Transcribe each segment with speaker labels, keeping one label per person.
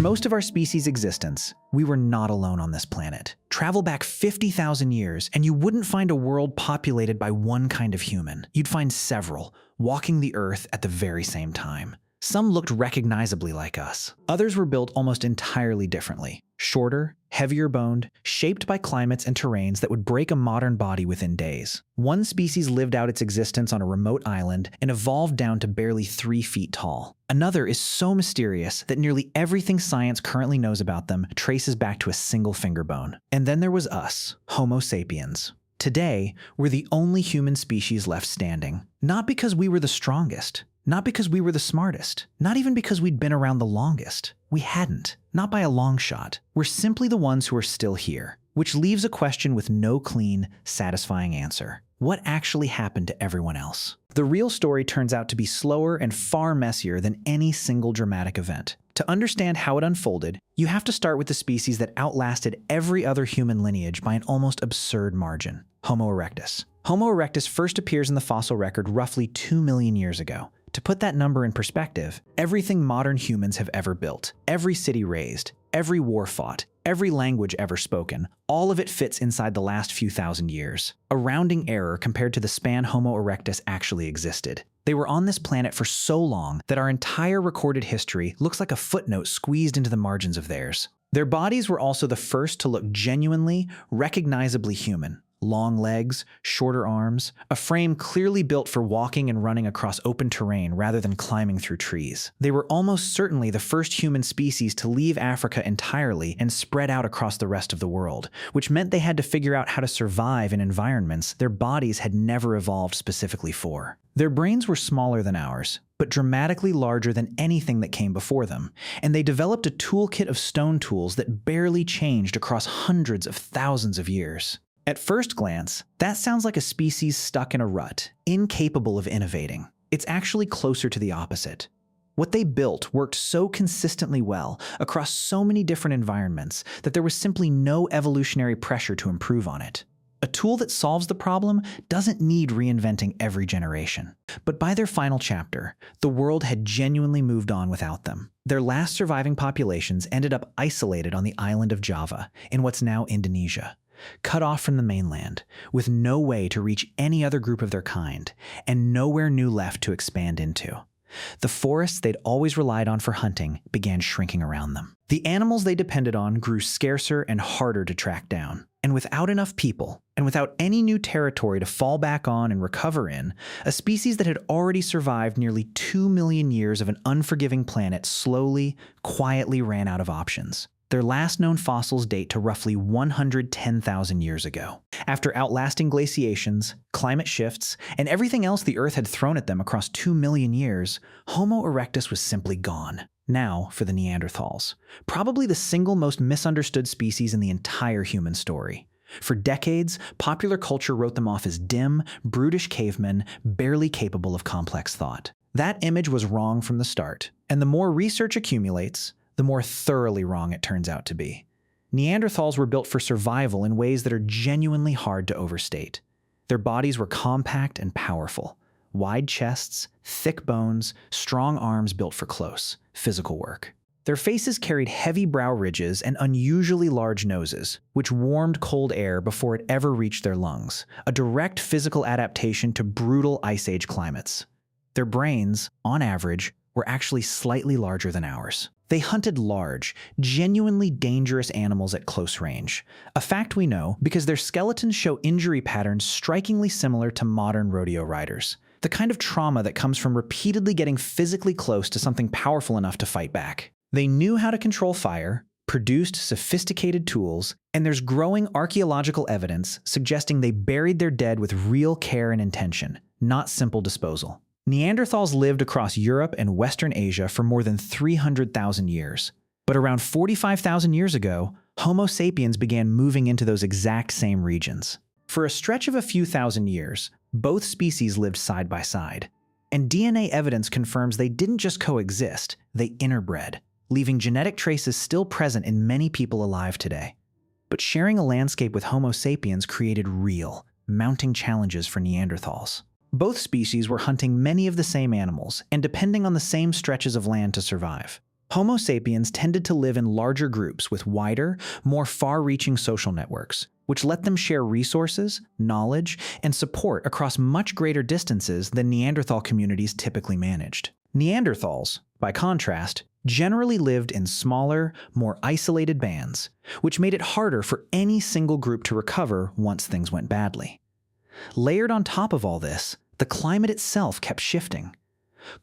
Speaker 1: most of our species' existence, we were not alone on this planet. Travel back 50,000 years, and you wouldn't find a world populated by one kind of human. You'd find several, walking the Earth at the very same time. Some looked recognizably like us. Others were built almost entirely differently. Shorter, heavier boned, shaped by climates and terrains that would break a modern body within days. One species lived out its existence on a remote island and evolved down to barely 3 feet tall. Another is so mysterious that nearly everything science currently knows about them traces back to a single finger bone. And then there was us, Homo sapiens. Today, we're the only human species left standing. Not because we were the strongest, not because we were the smartest, not even because we'd been around the longest. We hadn't, not by a long shot. We're simply the ones who are still here, which leaves a question with no clean, satisfying answer. What actually happened to everyone else? The real story turns out to be slower and far messier than any single dramatic event. To understand how it unfolded, you have to start with the species that outlasted every other human lineage by an almost absurd margin: Homo erectus. Homo erectus first appears in the fossil record roughly 2 million years ago. To put that number in perspective, everything modern humans have ever built, every city raised, every war fought, every language ever spoken, all of it fits inside the last few thousand years. A rounding error compared to the span Homo erectus actually existed. They were on this planet for so long that our entire recorded history looks like a footnote squeezed into the margins of theirs. Their bodies were also the first to look genuinely, recognizably human. Long legs, shorter arms, a frame clearly built for walking and running across open terrain rather than climbing through trees. They were almost certainly the first human species to leave Africa entirely and spread out across the rest of the world, which meant they had to figure out how to survive in environments their bodies had never evolved specifically for. Their brains were smaller than ours, but dramatically larger than anything that came before them, and they developed a toolkit of stone tools that barely changed across hundreds of thousands of years. At first glance, that sounds like a species stuck in a rut, incapable of innovating. It's actually closer to the opposite. What they built worked so consistently well across so many different environments that there was simply no evolutionary pressure to improve on it. A tool that solves the problem doesn't need reinventing every generation. But by their final chapter, the world had genuinely moved on without them. Their last surviving populations ended up isolated on the island of Java, in what's now Indonesia. Cut off from the mainland, with no way to reach any other group of their kind, and nowhere new left to expand into. The forests they'd always relied on for hunting began shrinking around them. The animals they depended on grew scarcer and harder to track down. And without enough people, and without any new territory to fall back on and recover in, a species that had already survived nearly 2 million years of an unforgiving planet slowly, quietly ran out of options. Their last known fossils date to roughly 110,000 years ago. After outlasting glaciations, climate shifts, and everything else the Earth had thrown at them across 2 million years, Homo erectus was simply gone. Now for the Neanderthals, probably the single most misunderstood species in the entire human story. For decades, popular culture wrote them off as dim, brutish cavemen, barely capable of complex thought. That image was wrong from the start, and the more research accumulates, the more thoroughly wrong it turns out to be. Neanderthals were built for survival in ways that are genuinely hard to overstate. Their bodies were compact and powerful. Wide chests, thick bones, strong arms built for close, physical work. Their faces carried heavy brow ridges and unusually large noses, which warmed cold air before it ever reached their lungs, a direct physical adaptation to brutal Ice Age climates. Their brains, on average, were actually slightly larger than ours. They hunted large, genuinely dangerous animals at close range, a fact we know because their skeletons show injury patterns strikingly similar to modern rodeo riders, the kind of trauma that comes from repeatedly getting physically close to something powerful enough to fight back. They knew how to control fire, produced sophisticated tools, and there's growing archaeological evidence suggesting they buried their dead with real care and intention, not simple disposal. Neanderthals lived across Europe and Western Asia for more than 300,000 years. But around 45,000 years ago, Homo sapiens began moving into those exact same regions. For a stretch of a few thousand years, both species lived side by side. And DNA evidence confirms they didn't just coexist, they interbred, leaving genetic traces still present in many people alive today. But sharing a landscape with Homo sapiens created real, mounting challenges for Neanderthals. Both species were hunting many of the same animals and depending on the same stretches of land to survive. Homo sapiens tended to live in larger groups with wider, more far-reaching social networks, which let them share resources, knowledge, and support across much greater distances than Neanderthal communities typically managed. Neanderthals, by contrast, generally lived in smaller, more isolated bands, which made it harder for any single group to recover once things went badly. Layered on top of all this, the climate itself kept shifting.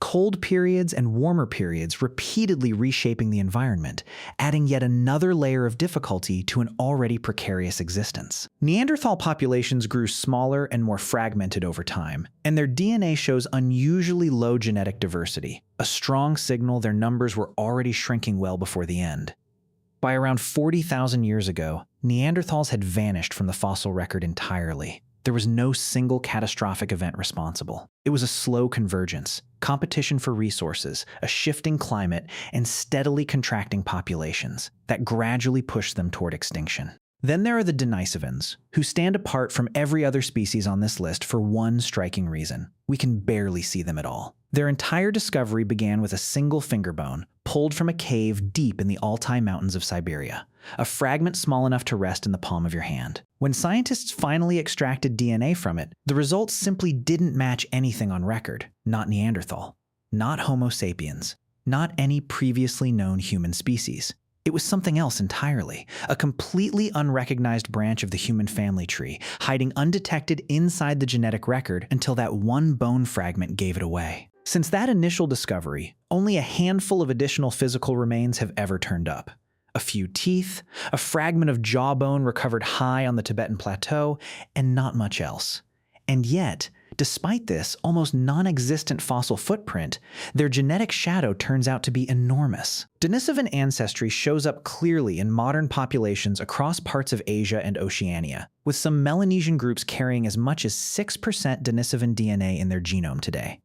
Speaker 1: Cold periods and warmer periods repeatedly reshaping the environment, adding yet another layer of difficulty to an already precarious existence. Neanderthal populations grew smaller and more fragmented over time, and their DNA shows unusually low genetic diversity, a strong signal their numbers were already shrinking well before the end. By around 40,000 years ago, Neanderthals had vanished from the fossil record entirely. There was no single catastrophic event responsible. It was a slow convergence, competition for resources, a shifting climate, and steadily contracting populations that gradually pushed them toward extinction. Then there are the Denisovans, who stand apart from every other species on this list for one striking reason: we can barely see them at all. Their entire discovery began with a single finger bone, pulled from a cave deep in the Altai Mountains of Siberia, a fragment small enough to rest in the palm of your hand. When scientists finally extracted DNA from it, the results simply didn't match anything on record. Not Neanderthal, not Homo sapiens, not any previously known human species. It was something else entirely, a completely unrecognized branch of the human family tree, hiding undetected inside the genetic record until that one bone fragment gave it away. Since that initial discovery, only a handful of additional physical remains have ever turned up. A few teeth, a fragment of jawbone recovered high on the Tibetan plateau, and not much else. And yet, despite this almost non-existent fossil footprint, their genetic shadow turns out to be enormous. Denisovan ancestry shows up clearly in modern populations across parts of Asia and Oceania, with some Melanesian groups carrying as much as 6% Denisovan DNA in their genome today.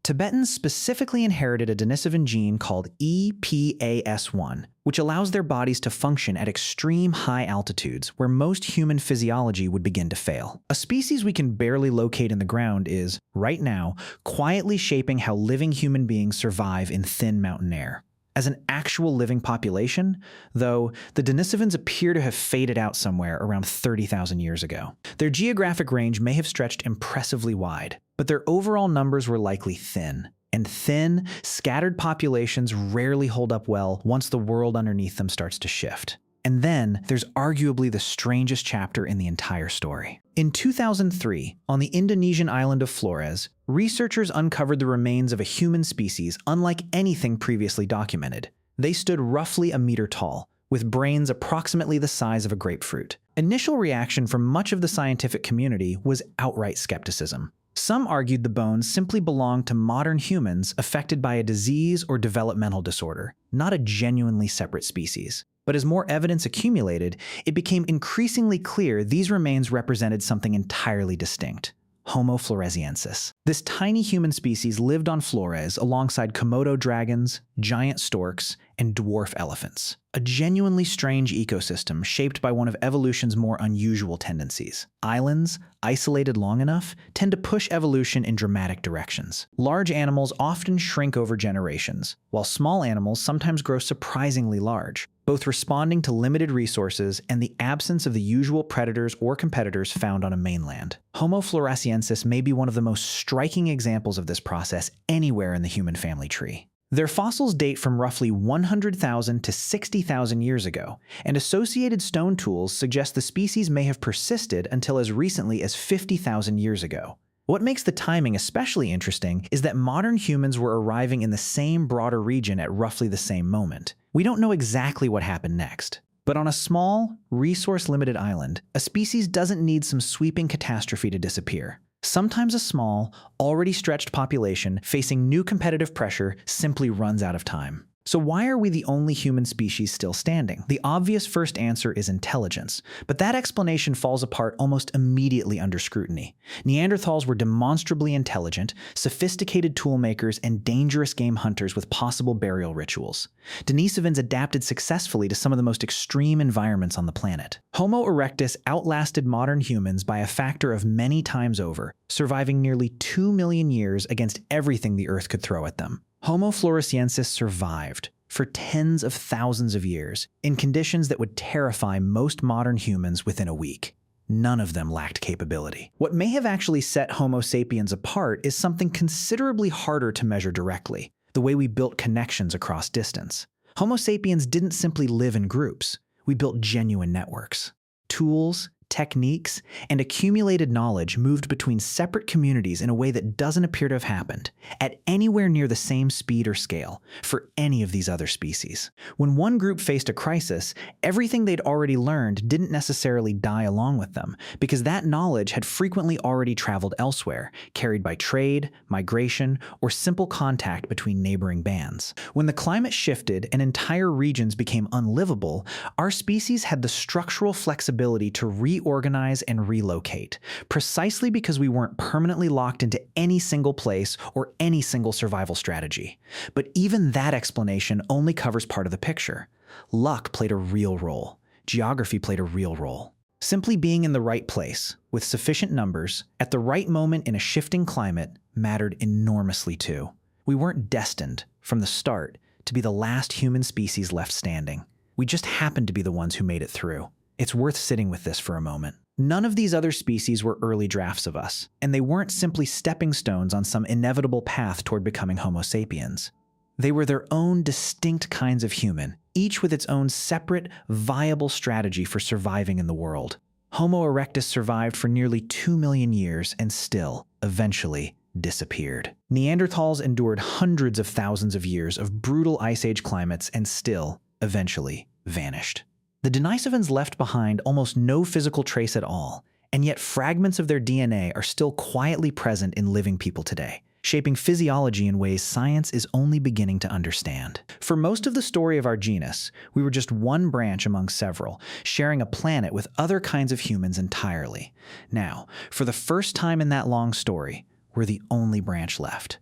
Speaker 1: Tibetans specifically inherited a Denisovan gene called EPAS1, which allows their bodies to function at extreme high altitudes where most human physiology would begin to fail. A species we can barely locate in the ground is, right now, quietly shaping how living human beings survive in thin mountain air. As an actual living population, though, the Denisovans appear to have faded out somewhere around 30,000 years ago. Their geographic range may have stretched impressively wide, but their overall numbers were likely thin. And thin, scattered populations rarely hold up well once the world underneath them starts to shift. And then there's arguably the strangest chapter in the entire story. In 2003, on the Indonesian island of Flores, researchers uncovered the remains of a human species unlike anything previously documented. They stood roughly a meter tall, with brains approximately the size of a grapefruit. Initial reaction from much of the scientific community was outright skepticism. Some argued the bones simply belonged to modern humans affected by a disease or developmental disorder, not a genuinely separate species. But as more evidence accumulated, it became increasingly clear these remains represented something entirely distinct: Homo floresiensis. This tiny human species lived on Flores alongside Komodo dragons, giant storks, and dwarf elephants. A genuinely strange ecosystem shaped by one of evolution's more unusual tendencies. Islands, isolated long enough, tend to push evolution in dramatic directions. Large animals often shrink over generations, while small animals sometimes grow surprisingly large, both responding to limited resources and the absence of the usual predators or competitors found on a mainland. Homo floresiensis may be one of the most striking examples of this process anywhere in the human family tree. Their fossils date from roughly 100,000 to 60,000 years ago, and associated stone tools suggest the species may have persisted until as recently as 50,000 years ago. What makes the timing especially interesting is that modern humans were arriving in the same broader region at roughly the same moment. We don't know exactly what happened next, but on a small, resource-limited island, a species doesn't need some sweeping catastrophe to disappear. Sometimes a small, already stretched population facing new competitive pressure simply runs out of time. So why are we the only human species still standing? The obvious first answer is intelligence, but that explanation falls apart almost immediately under scrutiny. Neanderthals were demonstrably intelligent, sophisticated toolmakers, and dangerous game hunters with possible burial rituals. Denisovans adapted successfully to some of the most extreme environments on the planet. Homo erectus outlasted modern humans by a factor of many times over, surviving nearly 2 million years against everything the Earth could throw at them. Homo floresiensis survived, for tens of thousands of years, in conditions that would terrify most modern humans within a week. None of them lacked capability. What may have actually set Homo sapiens apart is something considerably harder to measure directly: the way we built connections across distance. Homo sapiens didn't simply live in groups. We built genuine networks. Tools, techniques, and accumulated knowledge moved between separate communities in a way that doesn't appear to have happened at anywhere near the same speed or scale for any of these other species. When one group faced a crisis, everything they'd already learned didn't necessarily die along with them, because that knowledge had frequently already traveled elsewhere, carried by trade, migration, or simple contact between neighboring bands. When the climate shifted and entire regions became unlivable, our species had the structural flexibility to reorganize and relocate, precisely because we weren't permanently locked into any single place or any single survival strategy. But even that explanation only covers part of the picture. Luck played a real role. Geography played a real role. Simply being in the right place, with sufficient numbers, at the right moment in a shifting climate, mattered enormously too. We weren't destined, from the start, to be the last human species left standing. We just happened to be the ones who made it through. It's worth sitting with this for a moment. None of these other species were early drafts of us, and they weren't simply stepping stones on some inevitable path toward becoming Homo sapiens. They were their own distinct kinds of human, each with its own separate, viable strategy for surviving in the world. Homo erectus survived for nearly 2 million years and still, eventually, disappeared. Neanderthals endured hundreds of thousands of years of brutal Ice Age climates and still, eventually, vanished. The Denisovans left behind almost no physical trace at all, and yet fragments of their DNA are still quietly present in living people today, shaping physiology in ways science is only beginning to understand. For most of the story of our genus, we were just one branch among several, sharing a planet with other kinds of humans entirely. Now, for the first time in that long story, we're the only branch left.